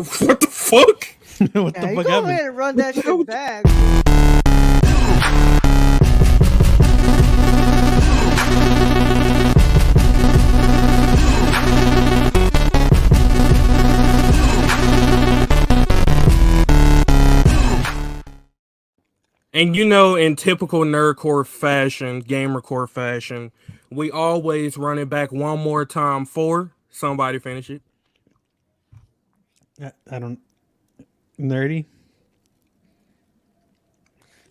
What the fuck? What Yeah, the you fuck go happened? ahead and run that shit back. And you know, in typical nerdcore fashion, gamercore fashion, we always run it back one more time for somebody finish it. I don't nerdy.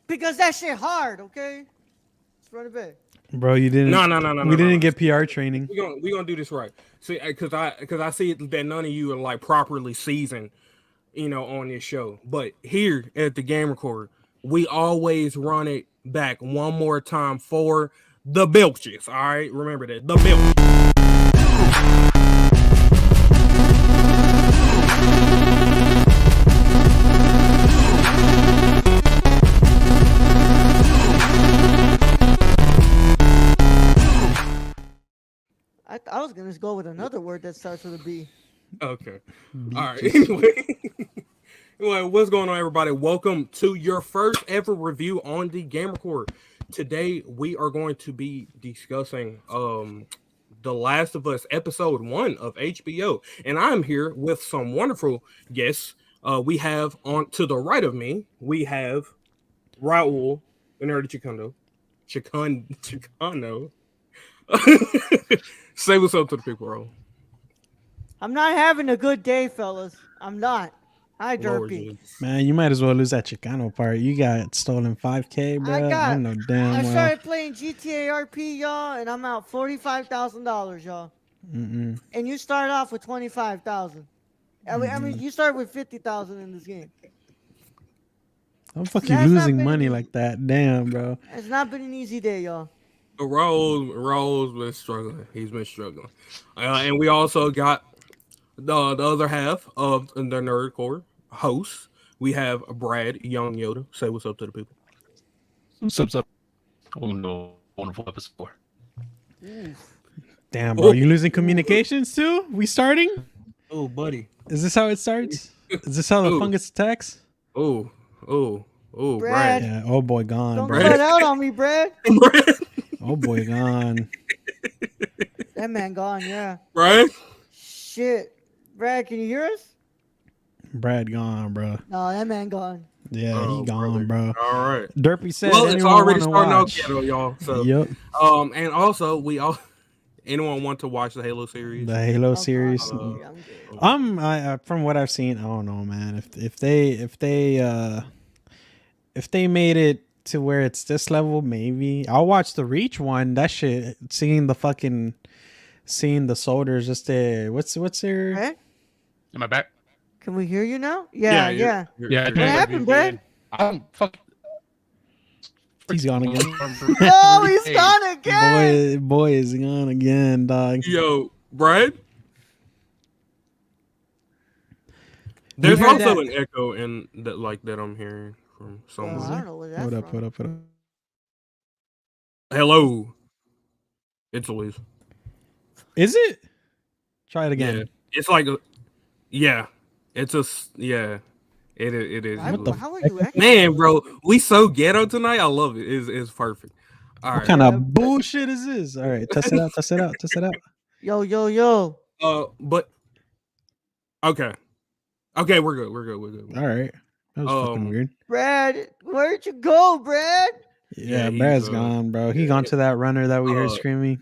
Because that shit hard, okay? Let's run it back. Bro, you didn't. No, no, no, no, We no, no, didn't no. get PR training. We gonna do this right. See, because I see that none of you are like properly seasoned, on this show. But here at the Game Recorder, we always run it back one more time for the Belches. All right, remember that the Belches. I was gonna go with another word that starts with a B. Okay. All right. Anyway, what's going on, everybody? Welcome to your first ever review on the Game Record. Today, we are going to be discussing The Last of Us episode 1 of HBO, and I'm here with some wonderful guests. We have on to the right of me, we have Raul, Nerdy Chicano. Say what's up to the people, Raul. I'm not having a good day, fellas. I'm not. Hi, Lord Derpy. Jesus. Man, you might as well lose that Chicano part. You got stolen 5K, bro. I know damn I well. started playing GTA RP, y'all, and I'm out $45,000, y'all. Mm-mm. And you start off with 25,000. I mean, you start with 50,000 in this game. I'm fucking That's not losing been money easy. like that. Damn, bro. It's not been an easy day, y'all. Raul's been struggling. He's been struggling. And we also got the other half of the Nerdcore host. We have Brad Young Yoda. Say what's up to the people. What's up? Oh no, wonderful episode. Oof. Damn, bro. You losing communications too? We starting? Oh, buddy. Is this how it starts? Is this how the fungus attacks? Oh, Brad. Brad. Yeah. Oh boy, gone, Don't bro. cut out on me, Brad. Brad. Oh boy, gone. That man gone, yeah. Brad. Shit. Brad, can you hear us? Brad gone, bro. No, that man gone. Yeah, Oh, he gone, brother. bro. All right. Derpy said, Well, it's anyone already wanna starting out watch? ghetto, y'all. So, Yep. and also anyone want to watch the Halo series? The Halo Oh, series. God, I'm good. I from what I've seen, I don't know, man. If they made it to where it's this level, maybe I'll watch the Reach one. That shit, seeing the soldiers just there. What's their? Brad? Am I back? Can we hear you now? Yeah. Yeah. What happened, Brad? I'm fucking. He's gone again. Oh, he's gone again. Boy is gone again, dog. Yo, Brad. There's heard also that. an echo in that I'm hearing from someone. I don't know where that's What up? from. What up? Hello. It's Louise. Is it? Try it again. Yeah. It's like It's It is. How are you acting? Man, bro, we so ghetto tonight. I love it. It's perfect. All What right. kind of bullshit is this? All right, test it out. Yo. But okay. Okay, we're good. All right. That was fucking weird. Brad, where'd you go, Brad? Yeah, he's, Brad's gone, bro. He gone to that runner that we heard screaming.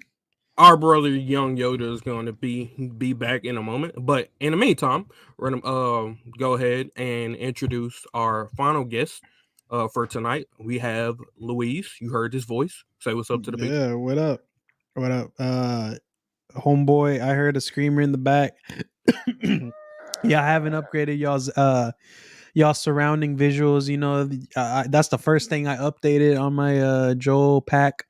Our brother Young Yoda is going to be back in a moment, but in the meantime, we're gonna go ahead and introduce our final guest for tonight. We have Luis. You heard his voice. Say what's up to the people. Yeah, what up? Homeboy, I heard a screamer in the back. Yeah, I haven't upgraded y'all surrounding visuals. You know, that's the first thing I updated on my Joel pack.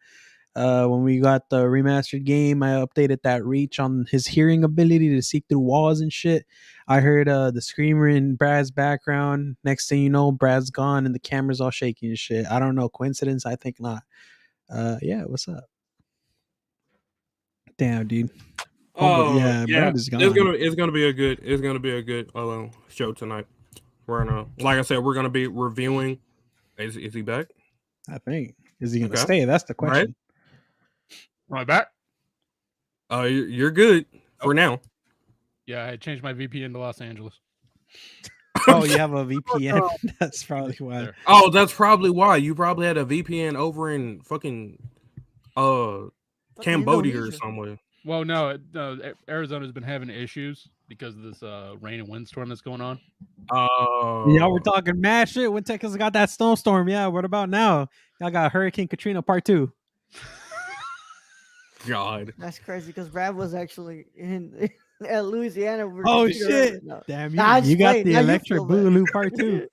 When we got the remastered game, I updated that reach on his hearing ability to see through walls and shit. I heard the screamer in Brad's background. Next thing you know, Brad's gone and the camera's all shaky and shit. I don't know, coincidence? I think not. Yeah, what's up? Damn, dude. But yeah, Brad is gone. It's gonna be a good show tonight. We're gonna, like I said, we're gonna be reviewing. Is he back? I think. Is he gonna Okay. stay? That's the question. Am I back? You're good for now. Yeah, I changed my VPN to Los Angeles. Oh, you have a VPN. That's probably why. There. Oh, that's probably why. You probably had a VPN over in fucking Cambodia or Indonesia. somewhere. Well, no, Arizona's been having issues because of this rain and windstorm that's going on. Y'all were talking mad shit when Texas got that snowstorm. Yeah, what about now? Y'all got Hurricane Katrina Part 2. God. That's crazy because Brad was actually in at Louisiana. Oh shit! No. Damn, Nah, you got explain. the Now you electric feel bad. boogaloo Part 2.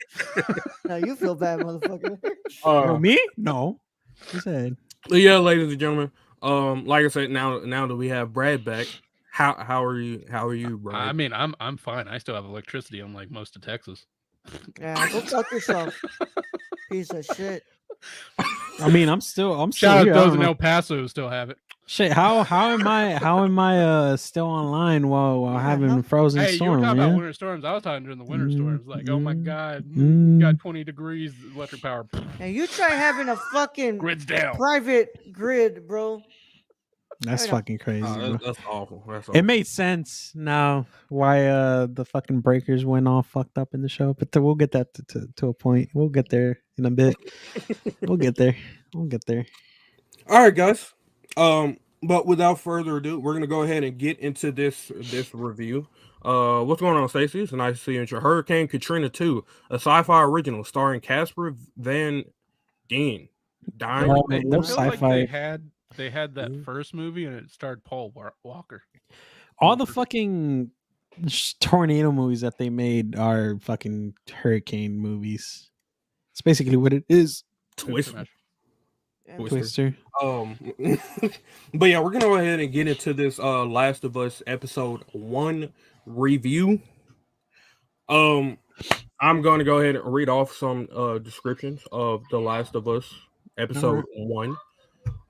Now you feel bad, motherfucker. Oh, me? No. Who said? Yeah, ladies and gentlemen. Like I said, now that we have Brad back, how are you, Brad? I mean, I'm fine. I still have electricity, unlike most of Texas. Yeah, go fuck yourself, piece of shit. I mean, I'm still Shout out here. I those don't in know. El Paso who still have it. Shit, how am I still online while having frozen Hey, storm? you were talking yeah? about winter storms. I was talking during the winter storms. Like, oh my god, got 20 degrees electric power. And you try having a fucking Grid's down. private grid, bro. That's fucking crazy. Bro. That's awful. That's awful. It made sense now why the fucking breakers went all fucked up in the show, but we'll get that to a point. We'll get there in a bit. We'll get there. All right, guys. But without further ado, we're gonna go ahead and get into this review. What's going on, Stacey? It's nice to see you. It's your Hurricane Katrina 2, a sci-fi original starring Casper Van Dien. Oh, I no feel sci-fi. like they had that first movie and it starred Paul Walker. All the fucking tornado movies that they made are fucking hurricane movies. It's basically what it is. Twister. Twister. But yeah, we're gonna go ahead and get into this Last of Us episode 1 review. I'm gonna go ahead and read off some descriptions of The Last of Us episode 1.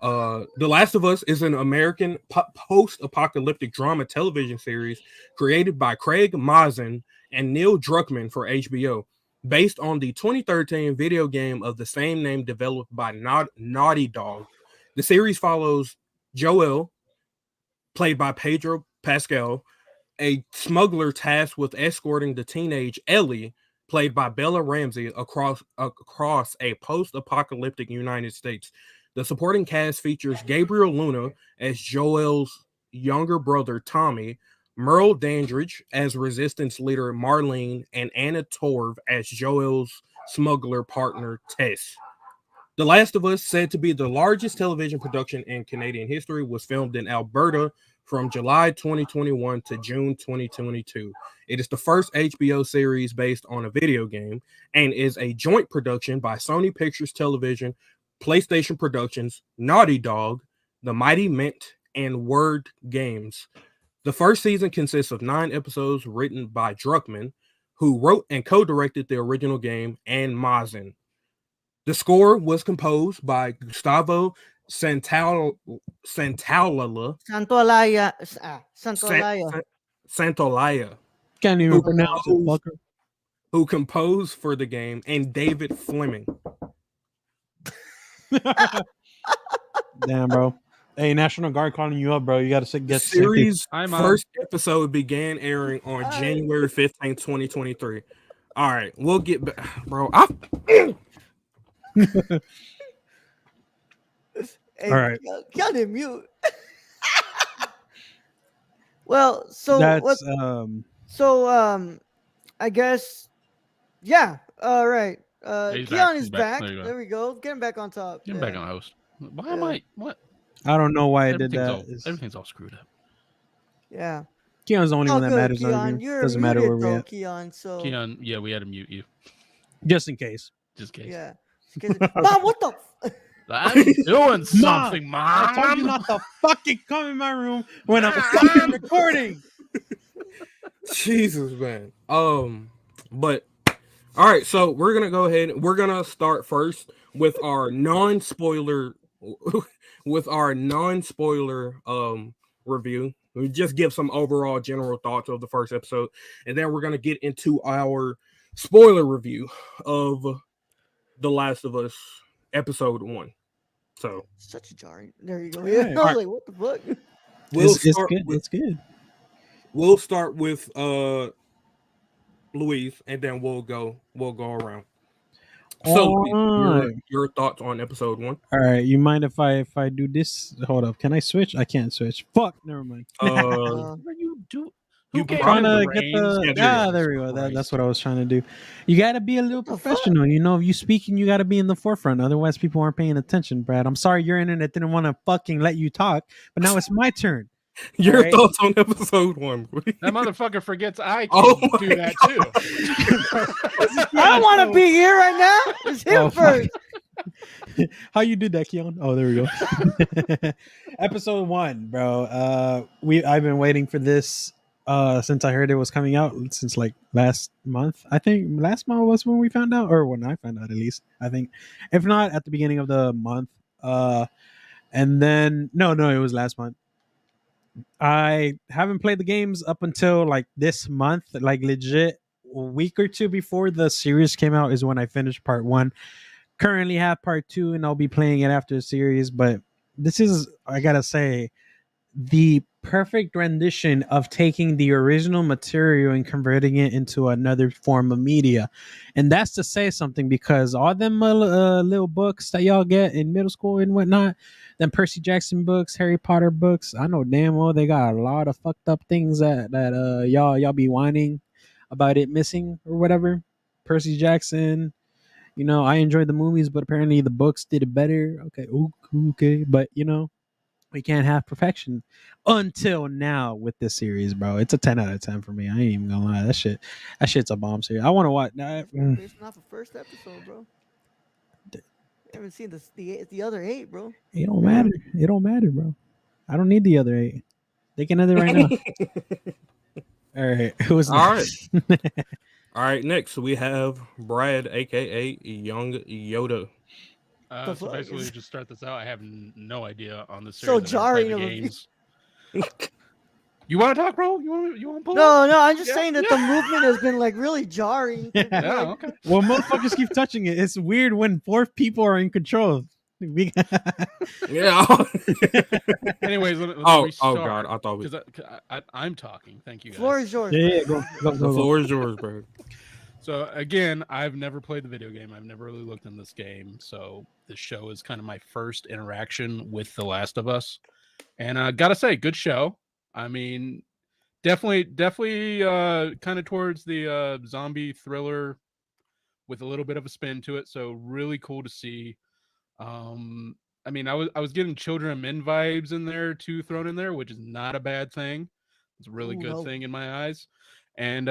The Last of Us is an American post-apocalyptic drama television series created by Craig Mazin and Neil Druckmann for HBO, based on the 2013 video game of the same name developed by Naughty Dog. The series follows Joel, played by Pedro Pascal, a smuggler tasked with escorting the teenage Ellie, played by Bella Ramsey, across a post-apocalyptic United States. The supporting cast features Gabriel Luna as Joel's younger brother Tommy, Merle Dandridge as Resistance leader Marlene, and Anna Torv as Joel's smuggler partner Tess. The Last of Us, said to be the largest television production in Canadian history, was filmed in Alberta from July 2021 to June 2022. It is the first HBO series based on a video game and is a joint production by Sony Pictures Television, PlayStation Productions, Naughty Dog, The Mighty Mint, and Word Games. The first season consists of 9 episodes written by Druckmann, who wrote and co-directed the original game, and Mazin. The score was composed by Gustavo Santaolalla. Santolaya. Can't even pronounce it, fucker. Who composed for the game, and David Fleming. Damn, bro. Hey, National Guard calling you up, bro. You got to get the series. Hi, first episode began airing on January 15th, 2023. All right, we'll get back, bro. Hey, all right, got him mute. Well, so that's I guess, yeah. All right. He's Keyon is back. There you go. There we go. Get him back on top. Get him back on host. Why am I? What? I don't know why I did that. Everything's all screwed up. Yeah. Keon's the only one that good, matters. Keyon. You're Doesn't matter where we're at. Keyon, so Keyon, yeah, we had to mute you just in case. just in case. yeah. Mom, what the? I'm doing something, Mom. I told you not to fucking come in my room when I'm fucking recording. Jesus, man. But all right, so we're gonna go ahead. We're gonna start first with our non-spoiler review. We just give some overall general thoughts of the first episode, and then we're gonna get into our spoiler review of The Last of Us episode 1. So Such a jarring. There you go. All Yeah, right. I was like, what the fuck? we'll It's start good. with It's good. we'll start with Louise, and then we'll go around. So Louise, Alright. your thoughts on episode 1? All right. You mind if I do this? Hold up. Can I switch? I can't switch. Fuck. Never mind. Uh, What are you do? You Who gave brought Trying him the to get reins? the Yeah, there we go. That's Christ. what I was trying to do. You got to be a little What the fuck? professional. You know, if you speaking, you got to be in the forefront. Otherwise, people aren't paying attention. Brad, I'm sorry your internet didn't want to fucking let you talk, but now it's my turn. Your Alright. thoughts on episode 1? That motherfucker forgets I can Oh my do that too. I don't want to be here right now. It's him Oh, fuck. first. How you did that, Keyon? Oh, there we go. Episode 1, bro. I've been waiting for this since I heard it was coming out since like last month. I think last month was when we found out, or when I found out at least. I think, if not at the beginning of the month. And then no, it was last month. I haven't played the games up until like this month, like legit a week or two before the series came out is when I finished part 1. Currently have part 2 and I'll be playing it after the series, but this is, I gotta say, the perfect rendition of taking the original material and converting it into another form of media. And that's to say something, because all them little books that y'all get in middle school and whatnot, them Percy Jackson books, Harry Potter books, I know damn well they got a lot of fucked up things that y'all be whining about it missing or whatever. Percy Jackson, you know, I enjoyed the movies, but apparently the books did it better. Okay, but you know, we can't have perfection until now with this series, bro. It's a 10 out of 10 for me. I ain't even gonna lie. That shit's a bomb series. I want to watch. Based off the first episode, bro. You haven't seen the other 8, bro. It don't matter. It don't matter, bro. I don't need the other 8. They can end it right now. All right, who's All next? All right, next we have Brad, aka Young Yoda. The So fuck basically, is- just start this out. I have no idea on the So series. I never played jarring the of a view. games. You want to talk, bro? You want to pull? No, I'm just Yeah, saying that the movement has been like really jarring. Yeah. Like, Okay. Well, motherfuckers keep touching it. It's weird when 4 people are in control. Yeah. Anyways, let me oh restart. God, I thought we. Because I'm talking. Thank you guys. floor is yours. Yeah, bro. go. The floor is yours, bro. So again, I've never played the video game. I've never really looked in this game. So this show is kind of my first interaction with The Last of Us. And gotta say, good show. I mean, definitely kind of towards the zombie thriller with a little bit of a spin to it. So really cool to see. I mean, I was getting Children of Men vibes in there too, thrown in there, which is not a bad thing. It's a really Ooh, good no. thing in my eyes. And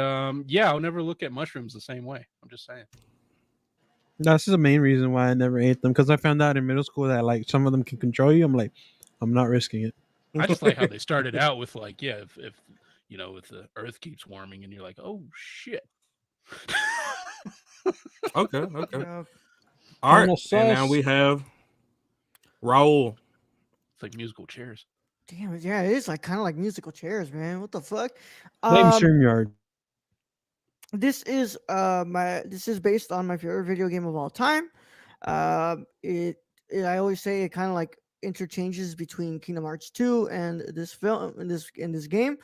yeah, I'll never look at mushrooms the same way. I'm just saying. That's the main reason why I never ate them, because I found out in middle school that like some of them can control you. I'm like, I'm not risking it. I just like how they started out with like, yeah, if you know, if the earth keeps warming and you're like, oh shit. Okay. Yeah. All right, Kinda and now sus. we have Raul. It's like musical chairs. Damn, yeah, it is like kind of like musical chairs, man. What the fuck? Blame StreamYard. This is based on my favorite video game of all time. I always say it kind of like interchanges between Kingdom Hearts 2 and this film in this game.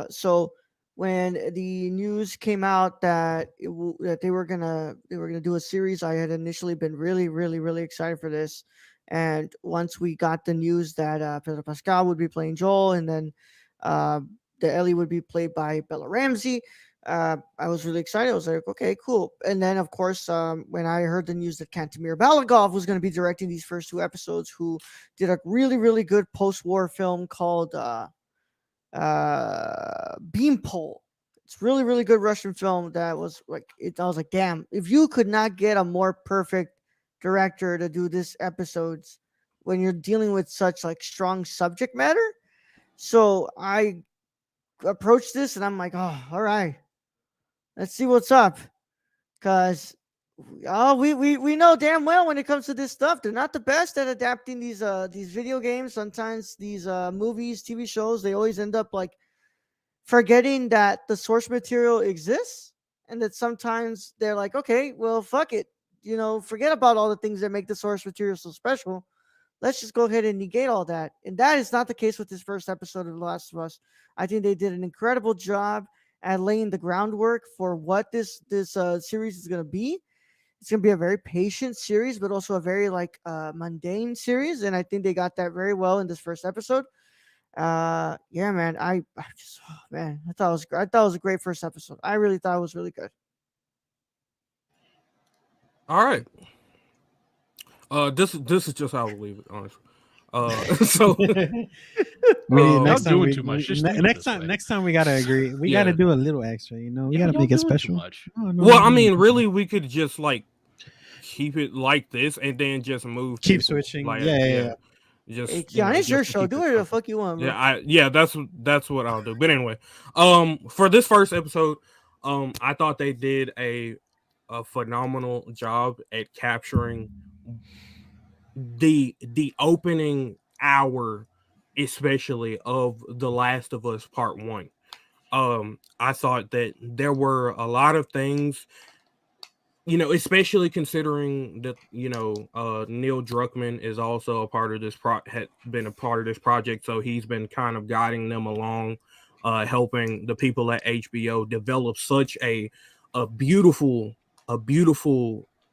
So when the news came out that that they were gonna do a series, I had initially been really excited for this. And once we got the news that Pedro Pascal would be playing Joel, and then the Ellie would be played by Bella Ramsey, I was really excited. I was like, okay, cool. And then, of course, when I heard the news that Kantemir Balagov was going to be directing these first 2 episodes, who did a really good post-war film called Beanpole. It's really good Russian film that was like, I was like, damn, if you could not get a more perfect director to do this episodes when you're dealing with such like strong subject matter. So I approached this and I'm like, oh, all right, let's see what's up. Because Oh, we know damn well when it comes to this stuff, they're not the best at adapting these video games. Sometimes these movies, TV shows, they always end up like forgetting that the source material exists, and that sometimes they're like, okay, well, fuck it, forget about all the things that make the source material so special. Let's just go ahead and negate all that. And that is not the case with this first episode of The Last of Us. I think they did an incredible job at laying the groundwork for what this series is going to be. It's going to be a very patient series, but also a very like mundane series, and I think they got that very well in this first episode. Yeah, man, I just man, I thought it was a great first episode. I really thought it was really good. All right. This is just how we'll leave it, honestly. So Next time doing too much. Just leave it this way. next time we gotta agree. We Yeah. gotta do a little extra. We Yeah, gotta y'all make it doing too special. much. No, well, I no, mean, no. really, we could just like keep it like this and then just move. Keep people. switching. Like, Yeah. Just Hey, Keon, it's your just to show. keep Do it whatever the simple. fuck you want, bro. Yeah, that's what I'll do. But anyway, for this first episode, I thought they did a phenomenal job at capturing the opening hour, especially of The Last of Us Part 1. I thought that there were a lot of things, especially considering that Neil Druckmann is also a part of this had been a part of this project, so he's been kind of guiding them along, helping the people at HBO develop such a beautiful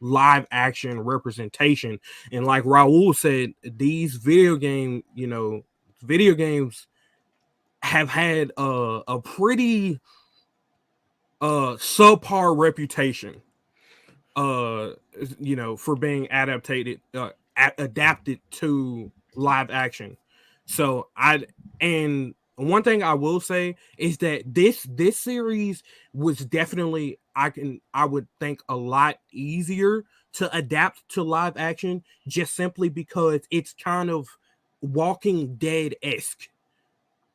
live action representation. And like Raul said, these video games have had a pretty subpar reputation, for being adapted to live action. So and one thing I will say is that this series was definitely, I would think, a lot easier to adapt to live action, just simply because it's kind of Walking Dead-esque.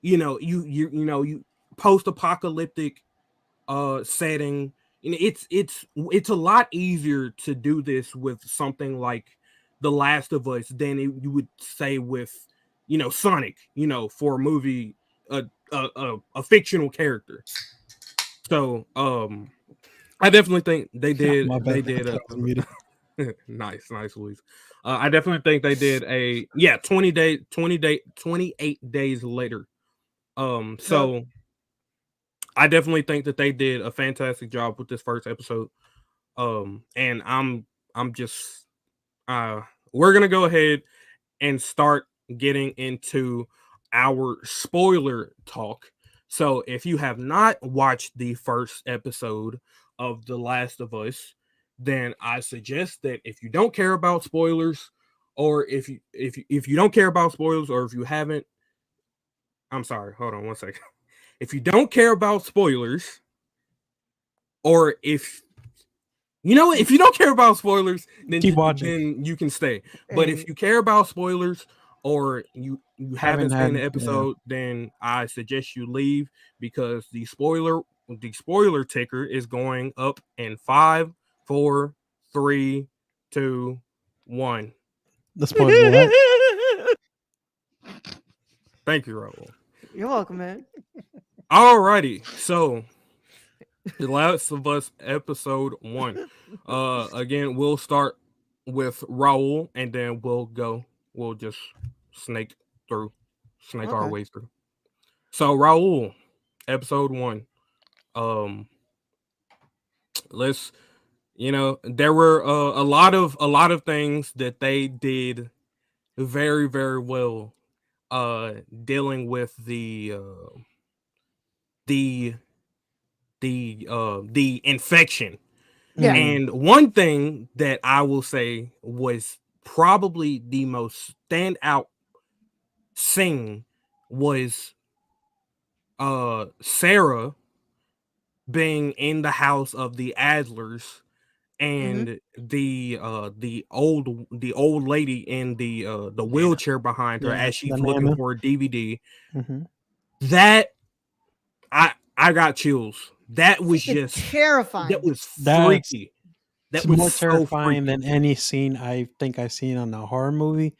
You post-apocalyptic setting. It's a lot easier to do this with something like The Last of Us than you would say with Sonic, for a movie, a fictional character. So I definitely think they did My bad. they did I was muted. nice Luis. I definitely think they did 28 days later. So I definitely think that they did a fantastic job with this first episode. And I'm just we're gonna go ahead and start getting into our spoiler talk. So if you have not watched the first episode of The Last of Us, then I suggest that if you don't care about spoilers, or if you don't care about spoilers, or if you haven't, I'm sorry, hold on one second. If you don't care about spoilers, or if you don't care about spoilers, then Keep watching. then you can stay. But if Hey, you care about spoilers, or you haven't seen the had- episode, then I suggest you leave, because the spoiler ticker is going up in 5, 4, 3, 2, 1. The spoiler. What? Thank you, Raul. you're welcome, man. Alrighty, so The Last of Us episode 1. Again, we'll start with Raul, and then we'll just snake our Okay. way through. So Raul, episode 1. Let's there were a lot of things that they did very, very well, dealing with the infection. Yeah. And one thing that I will say was probably the most standout scene was Sarah being in the house of the Adlers, and the old lady in the wheelchair behind her, Yeah, as she's the looking Nana. for a DVD. Mhm. That I got chills. That was It's just terrifying. that was That's- freaky. It's was more so terrifying freaking than any scene I think I've seen on a horror movie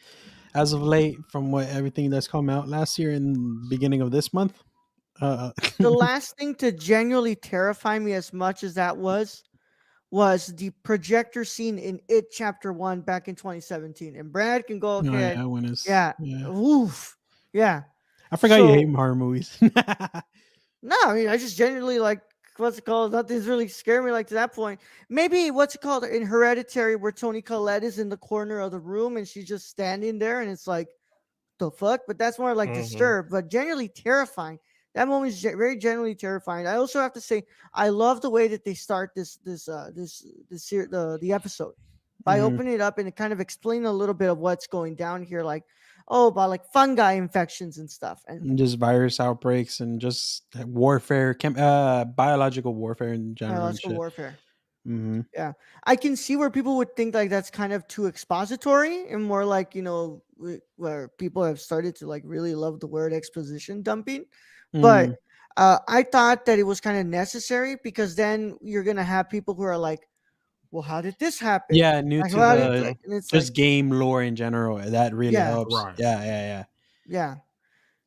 as of late. From what everything that's come out last year and beginning of this month. The last thing to genuinely terrify me as much as that was the projector scene in It Chapter 1 back in 2017. And Brad can go Oh ahead. yeah, when it's Yeah. yeah. Oof. Yeah. I forgot you hate So, horror movies. no, I mean, I just genuinely like, what's it called? Nothing's really scared me like to that point. Maybe what's it called in Hereditary, where Toni Collette is in the corner of the room and she's just standing there and it's like, the fuck? But that's more like Mhm. disturbed, but generally terrifying. That moment is very generally terrifying. I also have to say I love the way that they start the episode by Mhm. opening it up and kind of explaining a little bit of what's going down here, like oh about like fungi infections and stuff. And And just virus outbreaks and just warfare, biological warfare in general and biological shit. warfare. Hmm. Yeah, I can see where people would think like that's kind of too expository and more like where people have started to like really love the word exposition dumping. But Hmm. I thought that it was kind of necessary because then you're gonna have people who are like, "Well, how did this happen?" Yeah, new Like, to how did the like, and it's like, just game lore in general. That really yeah, helps. Right. Yeah, yeah, yeah.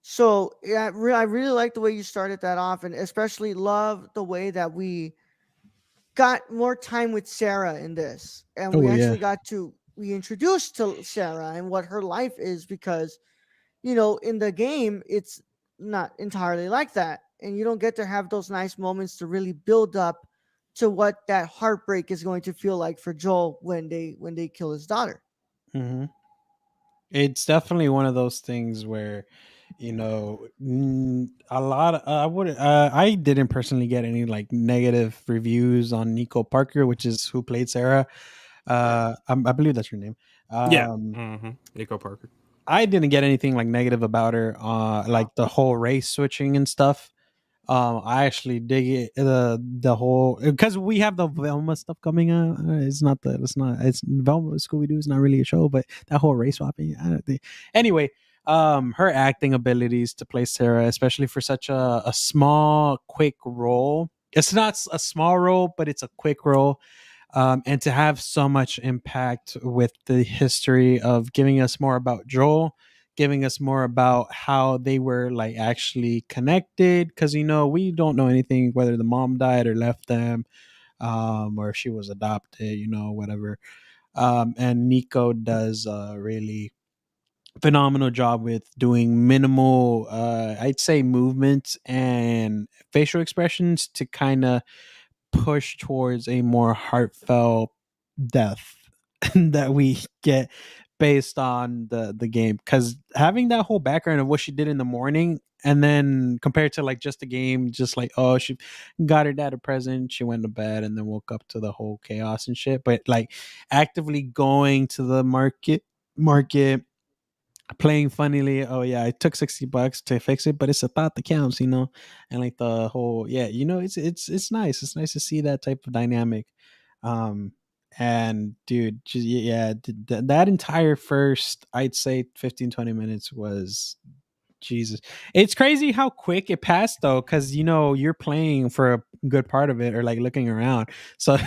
So yeah, I really like the way you started that off, and especially love the way that we got more time with Sarah in this, and we Oh yeah. actually we introduced to Sarah and what her life is because in the game it's not entirely like that, and you don't get to have those nice moments to really build up to what that heartbreak is going to feel like for Joel when they kill his daughter. Hmm. It's definitely one of those things where, a lot of I didn't personally get any like negative reviews on Nico Parker, which is who played Sarah. I believe that's her name. Yeah. Um, Nico Parker. I didn't get anything like negative about her. Like the whole race switching and stuff. I actually dig it. The whole because we have the Velma stuff coming out. It's Velma Scooby Doo is not really a show, but that whole race swapping. I don't think. Anyway, her acting abilities to play Sarah, especially for such a small, quick role. It's not a small role, but it's a quick role. And to have so much impact with the history of giving us more about Joel, giving us more about how they were like actually connected, because we don't know anything whether the mom died or left them, or if she was adopted, whatever. And Nico does a really phenomenal job with doing minimal, I'd say, movements and facial expressions to kind of push towards a more heartfelt death that we get based on the game, because having that whole background of what she did in the morning and then compared to like just the game, just like, oh, she got her dad a present, she went to bed and then woke up to the whole chaos and shit, but like actively going to the market playing funnily, oh yeah, it took $60 to fix it, but it's a thought that counts, and like the whole, yeah, it's nice, it's nice to see that type of dynamic. And dude, just, yeah, that entire first, I'd say 15-20 minutes was Jesus. It's crazy how quick it passed though, because you're playing for a good part of it or like looking around. So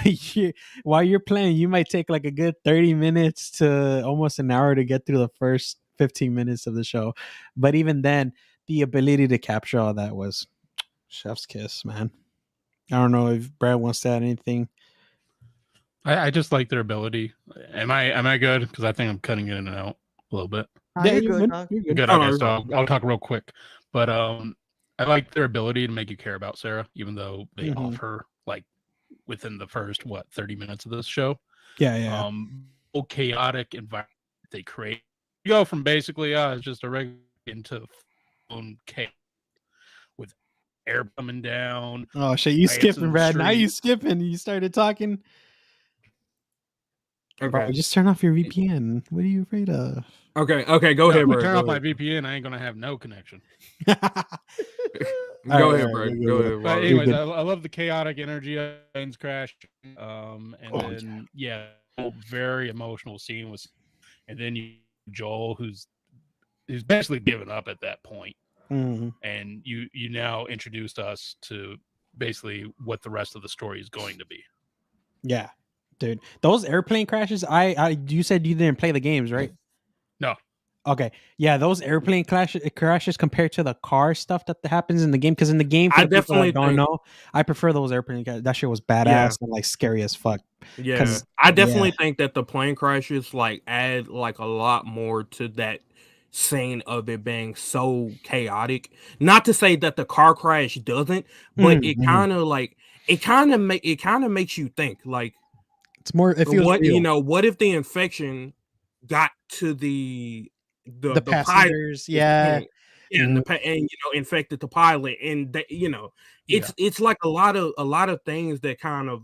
while you're playing, you might take like a good 30 minutes to almost an hour to get through the first 15 minutes of the show. But even then, the ability to capture all that was chef's kiss, man. I don't know if Brad wants to add anything. I just like their ability. Am I good? Because I think I'm cutting in and out a little bit. Yeah, You're you're good, good. dog. You're good. Good. Oh, no, Okay, you're so fine. I'll talk real quick. But I like their ability to make you care about Sarah, even though they Mhm. off her like within the first 30 minutes of this show. Yeah. Whole chaotic environment they create. You go from basically it's just a regular into full chaos with air coming down, Oh shit, you riots in skipping, the Brad. Now you street. skipping. You started talking. Bro, Okay. just turn off your VPN. What are you afraid of? Okay. Go No, ahead, if I bro. turn Go off my ahead. VPN, I ain't gonna have no connection. All Go right, ahead, bro. you're Go good, ahead, But bro. you're anyways, good. I love the chaotic energy of planes crashing, and Oh, then very emotional scene was, and then Joel, who's basically given up at that point, Mhm. and you now introduced us to basically what the rest of the story is going to be. Yeah, dude. Those airplane crashes. You said you didn't play the games, right? No. Okay, yeah, those airplane crashes compared to the car stuff that happens in the game. Because in the game, for I the people that definitely don't think, know, I prefer those airplane crashes. That shit was yeah, badass and like scary as fuck. yeah. I definitely think that the plane crashes like add like a lot more to that scene of it being so chaotic. Not to say that the car crash doesn't, but it kind of like it kind of makes you think like it's more. It feels what real. what if the infection got to the pilot passengers, at this yeah. point, yeah, and infected the pilot, and it's like a lot of things that kind of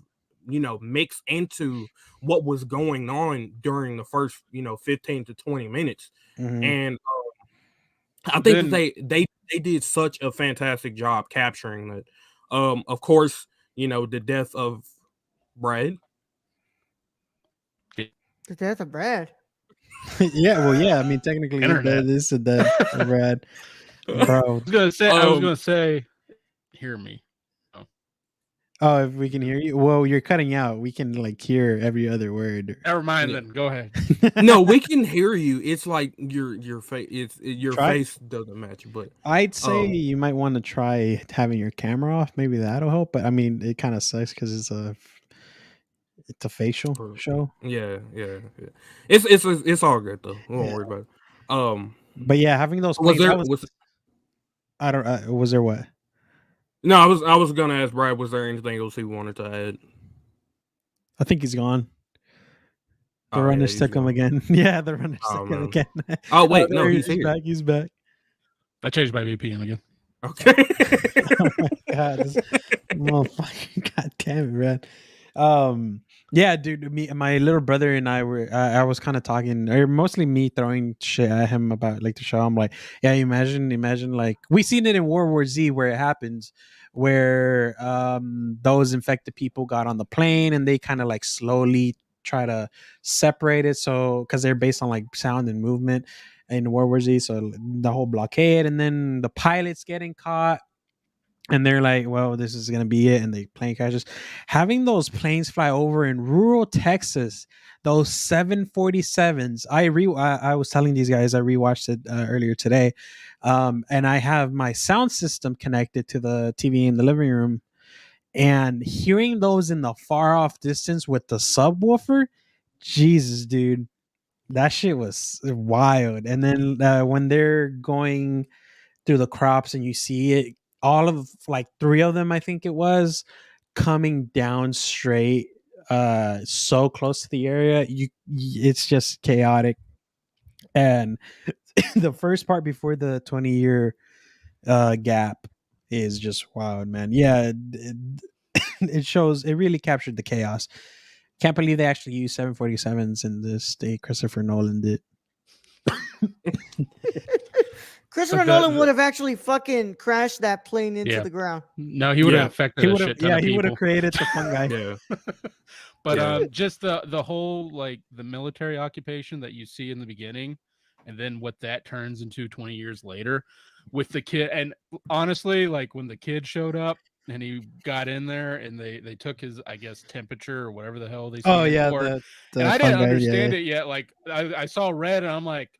mix into what was going on during the first 15 to 20 minutes, and I think that they did such a fantastic job capturing that. Of course, the death of Brad. The death of Brad. Yeah, well, yeah. I mean, technically, Internet. this is the Brad, bro. I was gonna say, hear me. Oh, if we can hear you, well, you're cutting out. We can like hear every other word. Never mind. Then go ahead. No, we can hear you. It's like your face. It's your Try? face doesn't match, but I'd say you might want to try having your camera off. Maybe that'll help. But I mean, it kind of sucks because it's a facial show. Yeah. It's all good though. We won't worry about it. But yeah, having those was planes. there I don't. Was there what? No, I was gonna ask Brad. Was there anything else he wanted to add? I think he's gone. The Oh, runner yeah, took him again. Yeah, the runner Oh, took him man. again. Oh wait, no, he's he's here. back. He's back. I changed my VPN again. Okay. Oh my god, this motherfucker! God damn it, man. Yeah, dude. My little brother and I were. I was kind of talking, or mostly me throwing shit at him about like the show. I'm like, yeah, imagine like we seen it in World War Z where it happens, where those infected people got on the plane and they kind of like slowly try to separate it. So because they're based on like sound and movement in World War Z, so the whole blockade, and then the pilots getting caught and they're like, well, this is gonna be it, and the plane crashes. Having those planes fly over in rural Texas, those 747s. I was telling these guys I rewatched it earlier today, and I have my sound system connected to the TV in the living room, and hearing those in the far off distance with the subwoofer, Jesus, dude, that shit was wild. And then when they're going through the crops and you see it, all of like three of them, I think it was, coming down straight, so close to the area, it's just chaotic. And the first part before the 20-year gap is just wild, man. Yeah, it shows, it really captured the chaos. Can't believe they actually used 747s in this. Christopher Nolan did. Christopher Nolan would have actually fucking crashed that plane into the ground. No, he would have affected a shit ton of people. He would have created the fungi. Yeah. But just the whole like the military occupation that you see in the beginning, and then what that turns into 20 years later with the kid. And honestly, like when the kid showed up and he got in there and they took his, I guess, temperature or whatever the hell they said. Oh yeah, and I didn't understand it yet. Like I saw red and I'm like,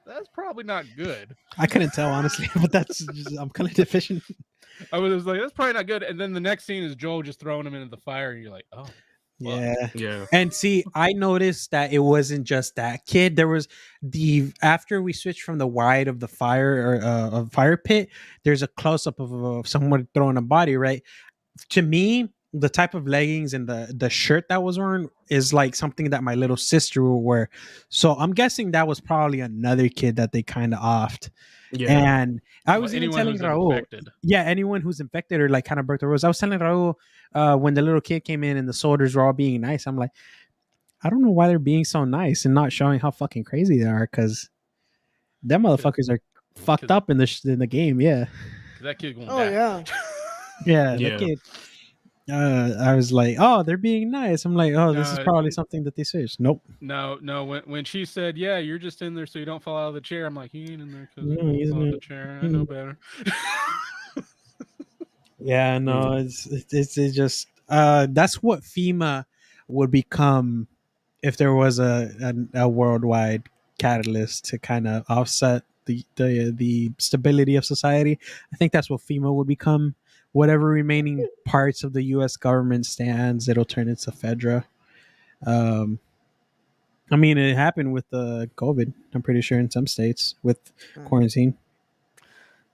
that's probably not good. I couldn't tell honestly, but I'm kind of deficient. I was like, that's probably not good. And then the next scene is Joel just throwing him into the fire, and you're like, oh. Yeah. And see, I noticed that it wasn't just that kid. There was after we switched from the wide of the fire or fire pit, there's a close up of someone throwing a body, right? To me, the type of leggings and the shirt that was worn is like something that my little sister will wear. So I'm guessing that was probably another kid that they kind of offed. Yeah. And I was even telling Raul, anyone who's infected or like kind of broke the rules. I was telling Raul when the little kid came in and the soldiers were all being nice. I'm like, I don't know why they're being so nice and not showing how fucking crazy they are, because them motherfuckers are fucked up in the game. Yeah. That kid going back. Yeah. That kid. I was like, oh, they're being nice. I'm like, oh, this is probably something that they switched. Nope. No. When she said, yeah, you're just in there so you don't fall out of the chair, I'm like, he ain't in there because he's fall out of the chair. I know better. Yeah, no, it's just that's what FEMA would become if there was a worldwide catalyst to kind of offset the stability of society. I think that's what FEMA would become. Whatever remaining parts of the U.S. government stands, it'll turn into FEDRA. Um, I mean, it happened with COVID. I'm pretty sure in some states with quarantine.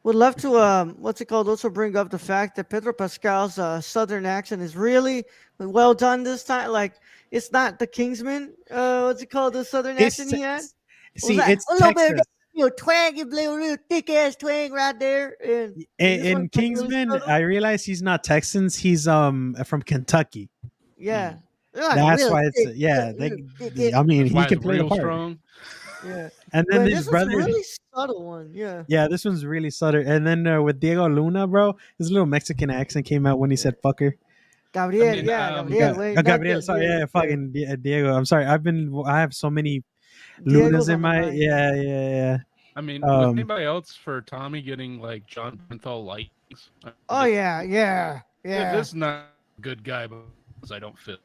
Would love to what's it called? Also bring up the fact that Pedro Pascal's southern accent is really well done this time. Like it's not the Kingsman. What's it called? The southern accent he had. What was See, that? it's A little bit of Texas. that, twang, you blue, real thick ass twang right there. And this In one's like really Kingsman, subtle. I realize he's not Texans. He's from Kentucky. Yeah. They're like a That's real why it's thick, yeah. real thick I ass- mean, That's he why can it's play the real part. strong. yeah. And then But his this one's brother, really subtle one. Yeah. yeah, this one's really subtle. And then with Diego Luna, bro, his little Mexican accent came out when he said "fucker." Gabriel, mean, Gabriel, wait, not Gabriel, sorry, Diego, yeah, fucking Diego. I'm sorry. I have so many Diego's Lunas in on the my, mind. yeah. I mean, was anybody else for Tommy getting like John Bernthal likes? Oh yeah. This is not a good guy, but I don't fit.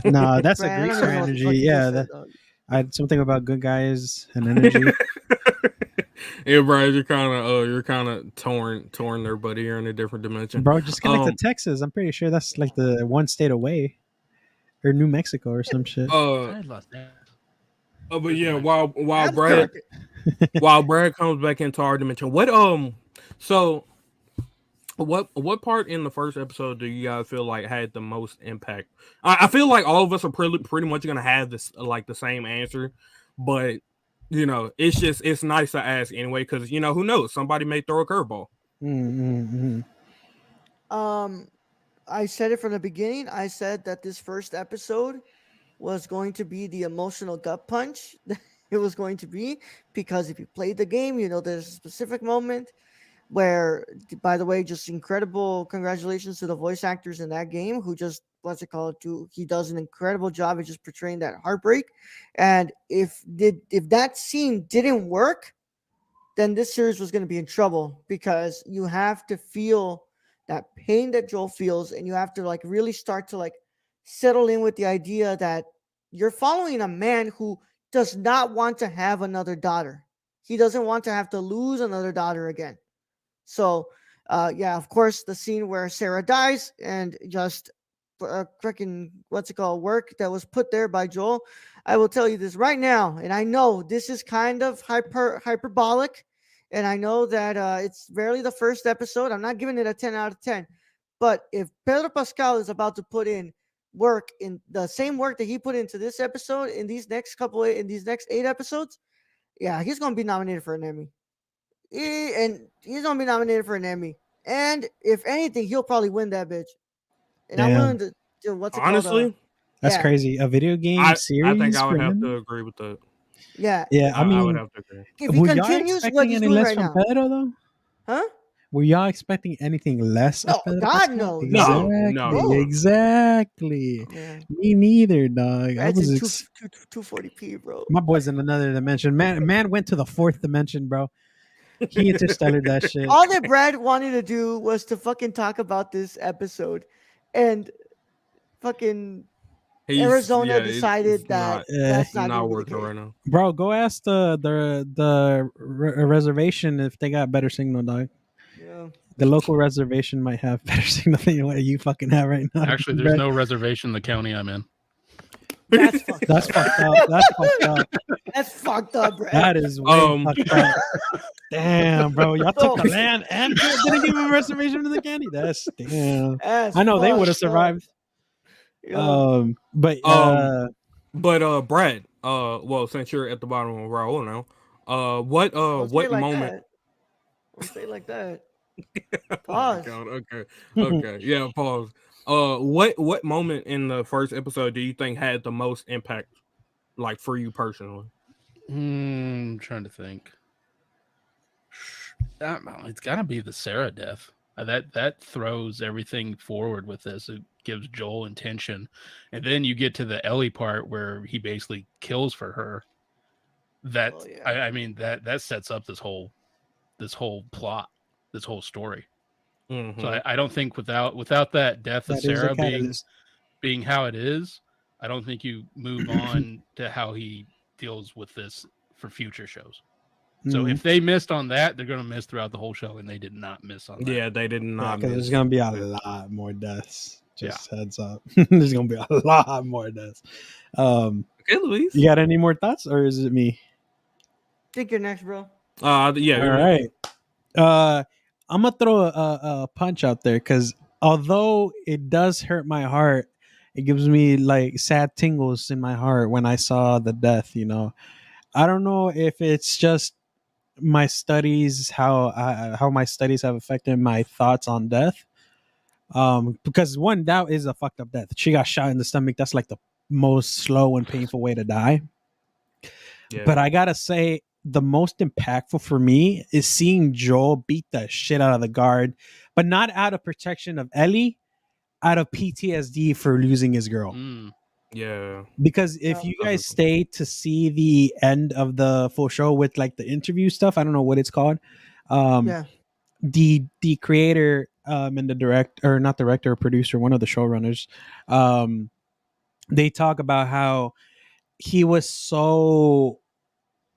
No, that's a Brad, I don't greaser even know what the fuck energy. you just Yeah, said, dog. I had something about good guys and energy. Yeah, Brad, you're kind of torn there, buddy. You're in a different dimension. Bro, just connect to Texas. I'm pretty sure that's like the one state away, or New Mexico or some shit. I lost that. But yeah, while Albuquerque. Brad comes back into our dimension, so what part in the first episode do you guys feel like had the most impact? I feel like all of us are pretty much gonna have this like the same answer, but it's nice to ask anyway because who knows, somebody may throw a curveball. I said it from the beginning. I said that this first episode was going to be the emotional gut punch. It was going to be because if you played the game, there's a specific moment where, by the way, just incredible congratulations to the voice actors in that game who just he does an incredible job of just portraying that heartbreak. And if that scene didn't work, then this series was going to be in trouble because you have to feel that pain that Joel feels, and you have to like really start to like settle in with the idea that you're following a man who does not want to have another daughter. He doesn't want to have to lose another daughter again. So, of course, the scene where Sarah dies and just freaking work that was put there by Joel. I will tell you this right now, and I know this is kind of hyperbolic, and I know that it's barely the first episode. I'm not giving it a 10 out of 10, but if Pedro Pascal is about to put in work in the same work that he put into this episode in these next 8 episodes, yeah, he's gonna be nominated for an Emmy. He's gonna be nominated for an Emmy, and if anything, he'll probably win that bitch. And I'm willing to do honestly. That's crazy. A video game series. I think I would for have him? to agree with that. Yeah. I mean, I would have to agree. If he continues what he's doing right now, Pedro though? huh? Were y'all expecting anything less? No, of Pedro God, Pascal? no. No. Exactly. Yeah. Me neither, dog. That's in 240p, bro. My boy's in another dimension. Man went to the fourth dimension, bro. He interstellar that shit. All that Brad wanted to do was to fucking talk about this episode, and fucking Arizona decided that's not working right now. Bro, go ask the reservation if they got better signal, dog. Yeah. The local reservation might have better signal than what you fucking have right now. Actually, there's no reservation in the county I'm in. That's fucked That's up. fucked up. That's fucked up. That's fucked up, Brad. That is way fucked up. Damn, bro, y'all took the land and didn't give him a reservation to the candy. That's damn. I know they would have survived. Yeah. But Brad, well, since you're at the bottom of Raul now, what moment? Don't say it like that. Pause. Pause. Oh okay, yeah, pause. What moment in the first episode do you think had the most impact, like for you personally? I'm trying to think. It's gotta be the Sarah death. That throws everything forward with this. It gives Joel intention, and then you get to the Ellie part where he basically kills for her. I mean that sets up this whole plot, this whole story. Mm-hmm. So I don't think without that death of Sarah being being how it is, I don't think you move on to how he deals with this for future shows. So if they missed on that, they're going to miss throughout the whole show, and they did not miss on that. Yeah, they did not because miss. there's gonna be a lot more deaths. Just heads up, there's gonna be a lot more deaths. Okay, Luis. You got any more thoughts, or is it me? Think you're next, bro. Yeah. All right. I'm gonna throw a punch out there because although it does hurt my heart, it gives me like sad tingles in my heart when I saw the death. You know, I don't know if it's just my studies, how my studies have affected my thoughts on death. Because one, that is a fucked up death. She got shot in the stomach. That's like the most slow and painful way to die. Yeah. But I gotta say, the most impactful for me is seeing Joel beat the shit out of the guard, but not out of protection of Ellie, out of PTSD for losing his girl. Yeah. Because if you guys stay to see the end of the full show with like the interview stuff, I don't know what it's called. The creator and the director, or not director or producer, one of the showrunners, they talk about how he was so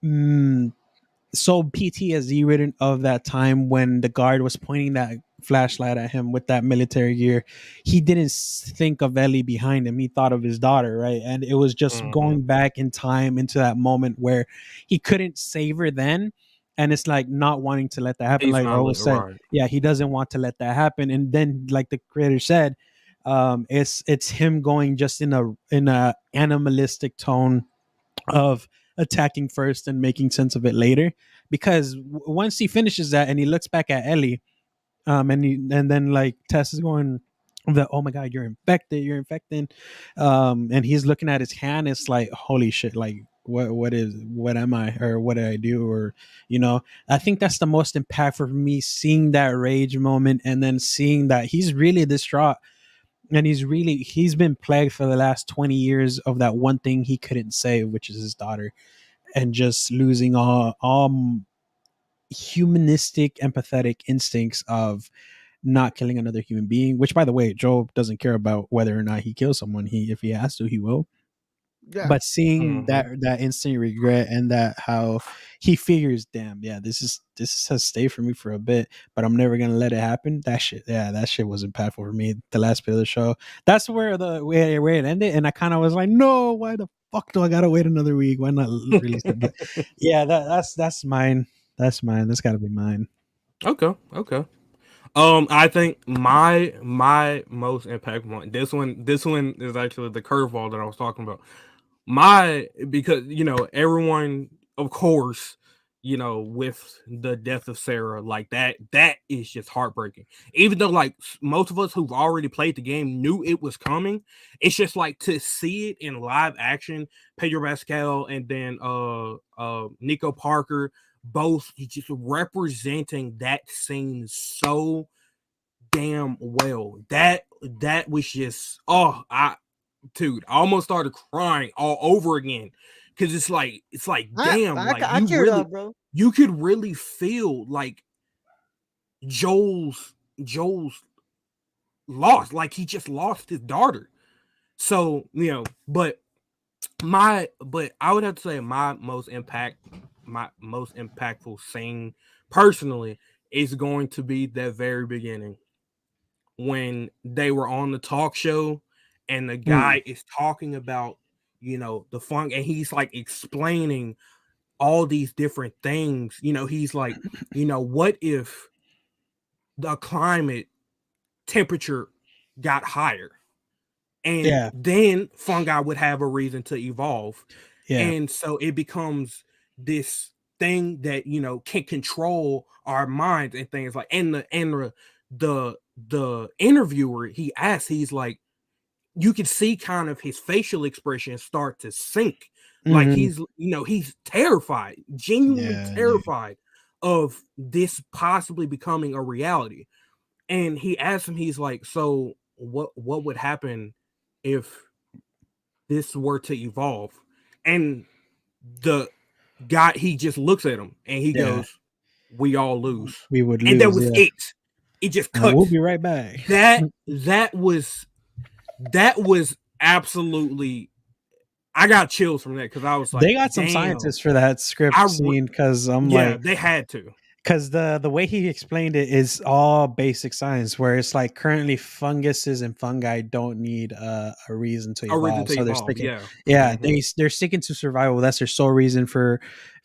so PTSD ridden of that time when the guard was pointing that flashlight at him with that military gear. He didn't think of Ellie behind him. He thought of his daughter, right? And it was just going back in time into that moment where he couldn't save her then. And it's like not wanting to let that happen. He's like not Raul said, right. yeah, he doesn't want to let that happen. And then, like the creator said, it's him going just in a animalistic tone of attacking first and making sense of it later. Because once he finishes that and he looks back at Ellie, and then like Tess is going, oh my god, you're infected, and he's looking at his hand. It's like, holy shit, like what am I, or what did I do, or I think that's the most impactful for me, seeing that rage moment and then seeing that he's really distraught. And he's been plagued for the last 20 years of that one thing he couldn't save, which is his daughter, and just losing all humanistic, empathetic instincts of not killing another human being. Which, by the way, Joe doesn't care about whether or not he kills someone. If he has to, he will. Yeah. But seeing that instant regret and that how he figures, damn, yeah, this has stayed for me for a bit, but I'm never gonna let it happen. That shit was impactful for me. The last bit of the show, that's where it ended, and I kind of was like, no, why the fuck do I gotta wait another week? Why not release it? But yeah, that's mine. That's mine. That's gotta be mine. Okay. I think my most impactful one. This one is actually the curveball that I was talking about. Because everyone, of course, with the death of Sarah, like that is just heartbreaking. Even though like most of us who've already played the game knew it was coming, it's just like to see it in live action. Pedro Pascal and then Nico Parker, both just representing that scene so damn well. That was just dude, I almost started crying all over again, because it's like damn, I teared up, bro. You could really feel like Joel's lost, like he just lost his daughter. So but I would have to say my most impactful scene personally is going to be that very beginning when they were on the talk show and the guy is talking about, the funk, and he's like explaining all these different things. He's like, what if the climate temperature got higher? And then fungi would have a reason to evolve. Yeah. And so it becomes this thing that, can control our minds and things like, and the interviewer, he's like, you can see kind of his facial expression start to sink. Like he's terrified, genuinely terrified of this possibly becoming a reality. And he asked him, he's like, so what would happen if this were to evolve? And the guy, he just looks at him and he goes, we all lose. We would lose. And that was it. It just cut. We'll be right back. That was that was absolutely. I got chills from that because I was like, They got some damn. scientists for that script I scene because I'm Yeah, like, they had to. because the way he explained it is all basic science, where it's like currently funguses and fungi don't need a reason to A reason evolve, to so they're evolve. sticking. Yeah. Yeah, Mhm. they're sticking to survival. That's their sole reason for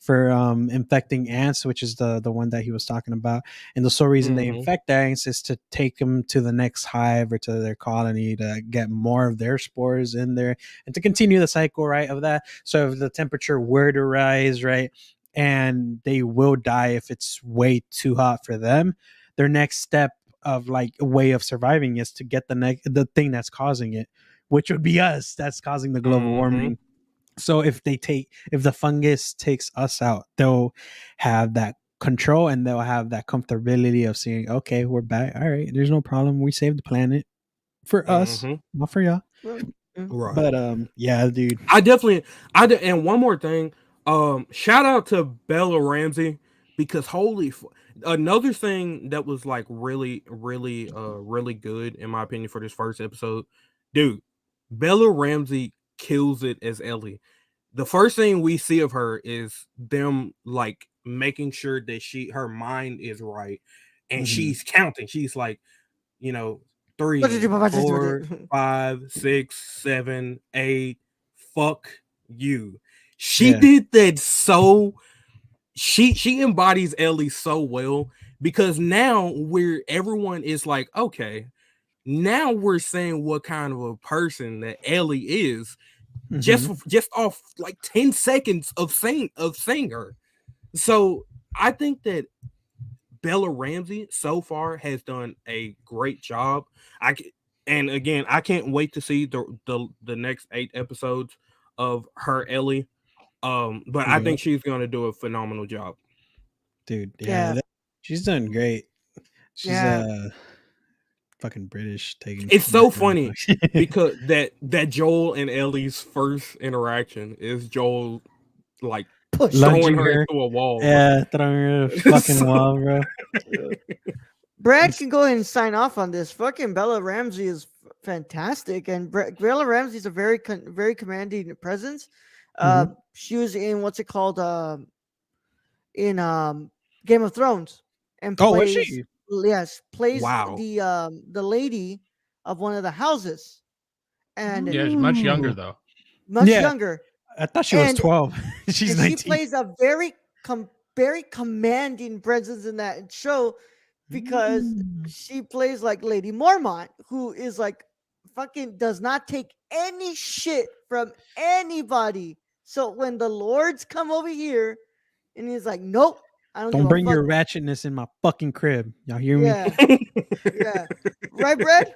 infecting ants, which is the one that he was talking about. And the sole reason they Mhm. infect ants is to take them to the next hive or to their colony to get more of their spores in there and to continue the cycle, right, of that. So if the temperature were to rise, right, and they will die if it's way too hot for them, their next step of like a way of surviving is to get the thing that's causing it, which would be us, that's causing the global Mhm. warming. So if the fungus takes us out, they'll have that control and they'll have that comfortability of saying, okay, we're back, all right, there's no problem, we saved the planet for us, Mhm. not for y'all. Well, yeah. Right. But yeah, dude. I definitely. And one more thing. Shout out to Bella Ramsey because another thing that was like really, really, really good in my opinion for this first episode, dude. Bella Ramsey kills it as Ellie. The first thing we see of her is them like making sure that her mind is right, and Mhm. she's counting. She's like, you know, 3, 4, 5, 6, 7, 8. Fuck you. She Yeah. did that so. She embodies Ellie so well because now everyone is like, okay, now we're saying what kind of a person that Ellie is Mhm. just off like 10 seconds of saying her. So I think that Bella Ramsey so far has done a great job. And again, I can't wait to see the next 8 episodes of her Ellie. But I Yeah. think she's going to do a phenomenal job. Dude, yeah, Yeah, she's done great. She's yeah. fucking British taking It's so background funny voice. because that Joel and Ellie's first interaction is Joel like Push. throwing Lunging her her, into a wall, bro. yeah, throwing her a fucking So- wall, bro. Brad It's- can go ahead and sign off on this. Fucking Bella Ramsey is fantastic, and Bella Ramsey is a very commanding presence. Mhm. She was in what's it called? In Game of Thrones, and Oh, was plays she? plays wow. the lady of one of the houses, and Yeah, she's much younger Ooh. though. much Yeah, younger, I thought she was and 12. She's and she 19. plays a very commanding presence in that show because Mm. she plays like Lady Mormont, who is like fucking does not take any shit from anybody. So when the lords come over here and he's like, nope, I don't give Don't a bring fuck. your ratchetness in my fucking crib. Y'all hear me? Yeah, yeah. Right, Brad?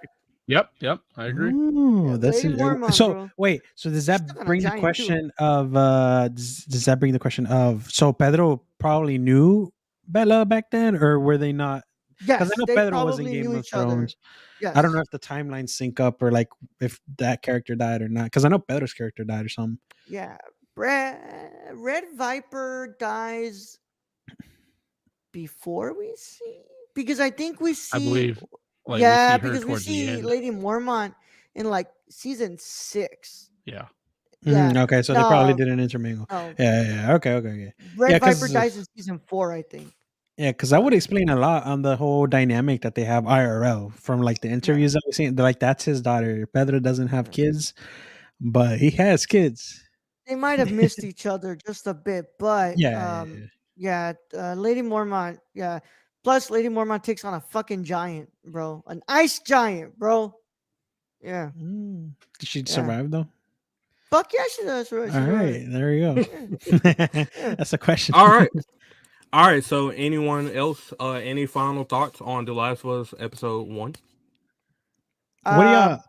Yep, I agree. Oh, Yeah, that's Lady it. Mormont, So bro. wait, so does She's stuck that on a bring the giant too. question of does that bring the question of, so Pedro probably knew Bella back then, or were they not? Because I Yes, know they Pedro was in probably Game knew of each other. Thrones. I don't know Yes. if the timelines sync up or like if that character died or not. Because I know Pedro's character died or something. Yeah. Red Viper dies before we see, because I think we I see, believe like we yeah, see her because we towards the see end. Lady Mormont in like season 6. Yeah. Yeah. Okay, so they probably No, didn't intermingle. no. Yeah. Okay. Yeah, Red Viper because dies in season 4, I think. that would Uh, explain a lot on the whole dynamic that they have IRL from like the yeah, interviews that we've seen. Like that's his daughter. Pedro doesn't have yeah. kids, but he has kids. They might have missed each other just a bit, but Yeah. yeah, Lady Mormont, yeah. Plus, Lady Mormont takes on a fucking giant, bro, an ice giant, bro. Yeah, Did she yeah. survive though? Fuck yeah, she does. Right, All she's right. right, there we go. Yeah, yeah. That's a question. All right. All right. So anyone else any final thoughts on The Last of Us episode 1? What do y'all Um,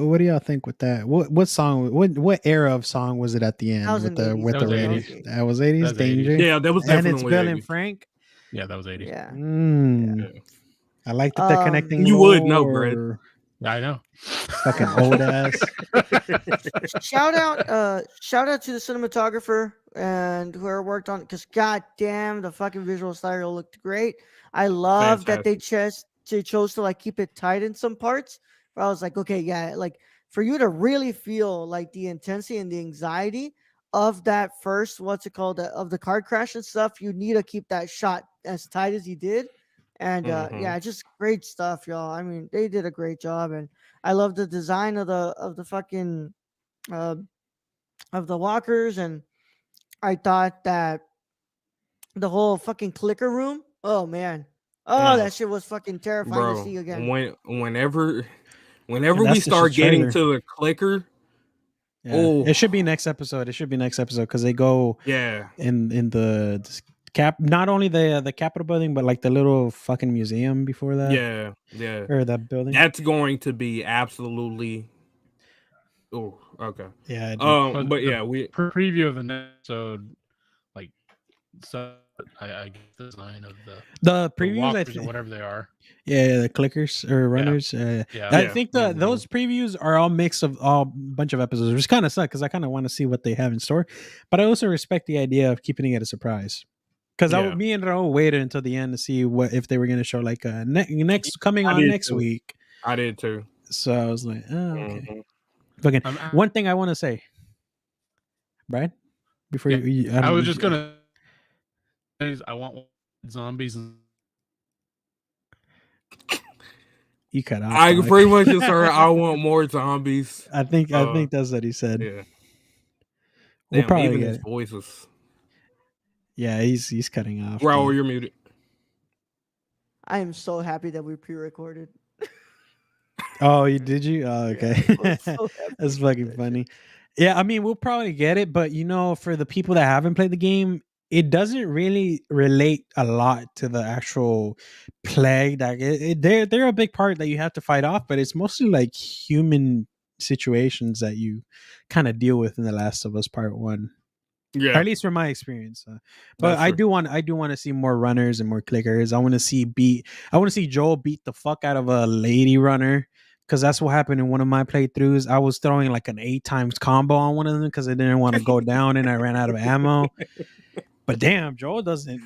what do y'all think with that? What song? What era of song was it at the that end was in with the the 80s, with That the was bro. That radio? was 80s. the 80s. That was 80s That's 80s. Danger. Yeah, that was And it's definitely Bill and 80s. Frank. Yeah, that was 80s. Yeah. Mm, Yeah. I like that they're connecting You would know, Brad. more. Yeah, I know. Fucking Yeah. old ass. Shout out to the cinematographer and whoever worked on it, because god damn, the fucking visual style looked great. I love that Fantastic. they chose to like keep it tight in some parts, where I was like, okay, yeah, like for you to really feel like the intensity and the anxiety of that first, what's it called, of the car crash and stuff, you need to keep that shot as tight as he did. And yeah, just great stuff, y'all. I mean, they did a great job, and I love the design of the fucking uh, of the walkers, and I thought that the whole fucking clicker room. Oh man, oh Mm, that shit was fucking terrifying to bro, see again. whenever And we that's just a start getting trailer. to the clicker, Yeah, oh it should be next episode. It should be next episode because they go yeah, in the cap. Not only the Capitol building, but like the little fucking museum before that yeah, or that building. that's going to be absolutely. Oh, okay. Yeah, dude. But But the yeah, we preview of the next episode, like, so I guess the design of The the previews, I walkers or think. whatever they are. Yeah, the clickers or runners. Yeah. I think Mhm. those previews are all mix of all bunch of episodes, which kind of suck because I kind of want to see what they have in store. But I also respect the idea of keeping it a surprise. Because Yeah. me and Raul waited until the end to see what if they were going to show like next coming I on did next too. week. I did too. So I was like, oh, okay. Mhm. Fucking I'm- one thing I want to say, Brad, before Yeah, you, I was just gonna. I want zombies. you cut off. I dog. pretty much just heard I want more zombies. I think that's what he said. Yeah. We'll Damn, probably even get his it. voices. Yeah, he's cutting off. Raul, but- you're muted. I am so happy that we pre-recorded. Oh, did you? Oh, okay. I'm so happy That's we fucking did that funny. shit. Yeah, I mean, we'll probably get it, but for the people that haven't played the game, it doesn't really relate a lot to the actual plague. Like they're a big part that you have to fight off, but it's mostly like human situations that you kind of deal with in The Last of Us Part 1. Or Yeah. at least from my experience. But That's I true. do want to see more runners and more clickers. I want to see Joel beat the fuck out of a lady runner. Because that's what happened in one of my playthroughs. I was throwing like an 8 times combo on one of them because I didn't want to go down and I ran out of ammo. But damn, Joel doesn't.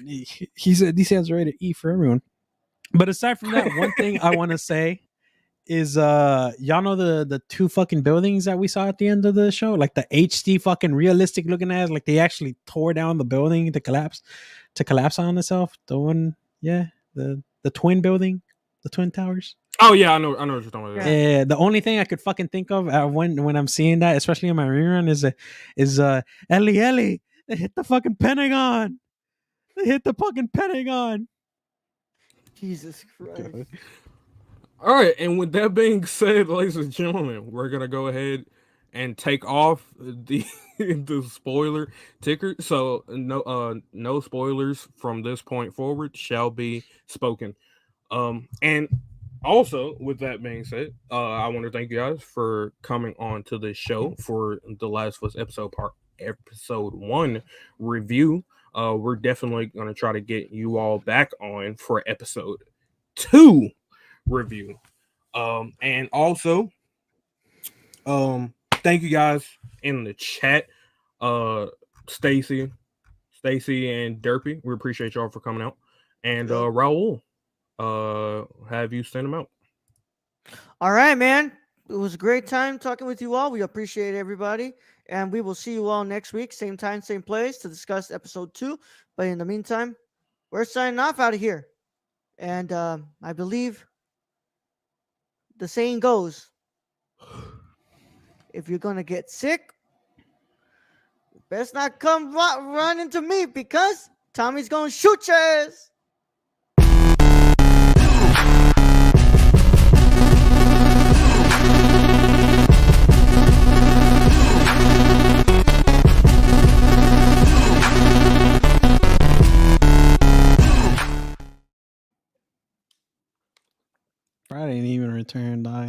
He said these hands are ready to eat for everyone. But aside from that, one thing I want to say is y'all know the two fucking buildings that we saw at the end of the show, like the HD fucking realistic looking ass, like they actually tore down the building to collapse on itself. The one, yeah, the twin building, the twin towers. Oh yeah, I know what you're talking about. Yeah, the only thing I could fucking think of when I'm seeing that, especially in my rerun, is Ellie, they hit the fucking Pentagon. They hit the fucking Pentagon. Jesus Christ. All right, and with that being said, ladies and gentlemen, we're gonna go ahead and take off the the spoiler ticker. So no spoilers from this point forward shall be spoken. And also with that being said, I want to thank you guys for coming on to the show for the Last of Us episode 1 review. We're definitely gonna try to get you all back on for episode 2 review. And also thank you guys in the chat, Stacy and Derpy. We appreciate y'all for coming out. And Raul, have you send them out? All right, man. It was a great time talking with you all. We appreciate everybody. And we will see you all next week, same time, same place, to discuss episode 2. But in the meantime, we're signing off out of here. And I believe the saying goes, if you're going to get sick, best not come run into me because Tommy's going to shoot your ass. Friday didn't even return, dog.